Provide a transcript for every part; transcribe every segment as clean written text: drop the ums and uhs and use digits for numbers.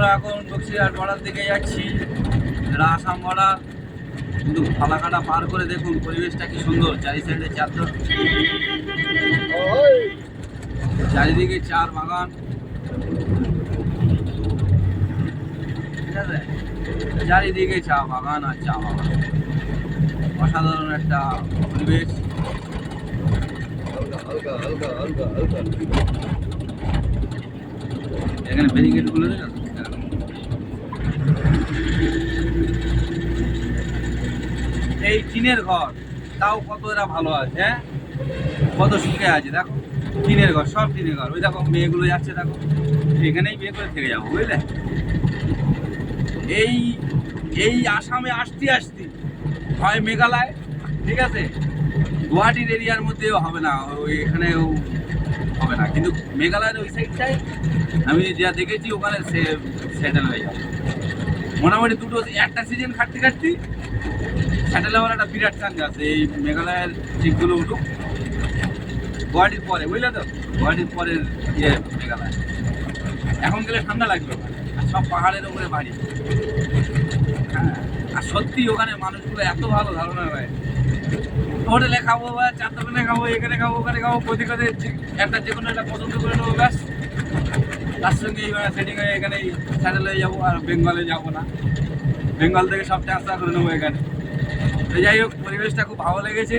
আমরা এখন বক্সিরহাট বর্ডার দিকে যাচ্ছি, এটা আসাম বর্ডার। কিন্তু ফালাকাটা পার করে দেখুন পরিবেশটা কি সুন্দর, চারি সাইডে চারিদিকে চার বাগান, ঠিক আছে, চারিদিকে চা বাগান আর চা বাগান, অসাধারণ একটা পরিবেশ। এখানে ব্যারিকেড গুলো এই টিনের ঘর, তাও কত এরা ভালো আছে, হ্যাঁ কত সুখে আছে। দেখো টিনের ঘর, সব টিনের ঘর। ওই দেখো মেয়েগুলো যাচ্ছে, দেখো এখানেই বিয়ে করে থেকে যাবো, বুঝলে। এই এই আসামে আসতে হয় মেঘালয়, ঠিক আছে, গুয়াহাটির এরিয়ার মধ্যেও হবে না, ওই এখানেও হবে না, কিন্তু মেঘালয়ের ওই সাইডটাই আমি যা দেখেছি ওখানে সেটেল হয়ে যাবে মোটামুটি। দুটো একটা সিজন খাটতে সেটেল হওয়ার একটা বিরাট চান্স আছে। এই মেঘালয়ের দিকগুলো উঠুক গুয়াহাটির পরে, বুঝলে তো, গুয়াহাটির পরের ইয়ে মেঘালয়। এখন গেলে ঠান্ডা লাগবে ওখানে, আর সব পাহাড়ের উপরে বাড়ি। হ্যাঁ, আর সত্যি ওখানে মানুষগুলো এত ভালো, ধারণা হয়। হোটেলে খাবো বা চার দোকানে খাবো, এখানে খাবো ওখানে খাবো, প্রতি কথা একটা যে কোনো একটা পছন্দ করে নেবো, ব্যাস তার সঙ্গে সেটিং হয়ে এখানেই স্যাটেল হয়ে যাবো। আর বেঙ্গলে যাবো না, বেঙ্গল থেকে সব ট্রান্সফার করে নেবো এখানে। তো যাই হোক, পরিবেশটা খুব ভালো লেগেছে।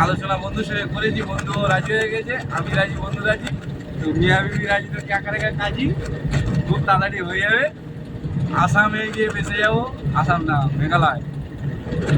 আলোচনা বন্ধুর সঙ্গে করেছি, বন্ধুও রাজি হয়ে গেছে, আমি রাজি, বন্ধু রাজি, তো মিয়া বিবি রাজি, তো ক্যা করেগা কাজী, খুব তাড়াতাড়ি হয়ে যাবে। আসামে গিয়ে বেঁচে যাবো, আসাম না মেঘালয়।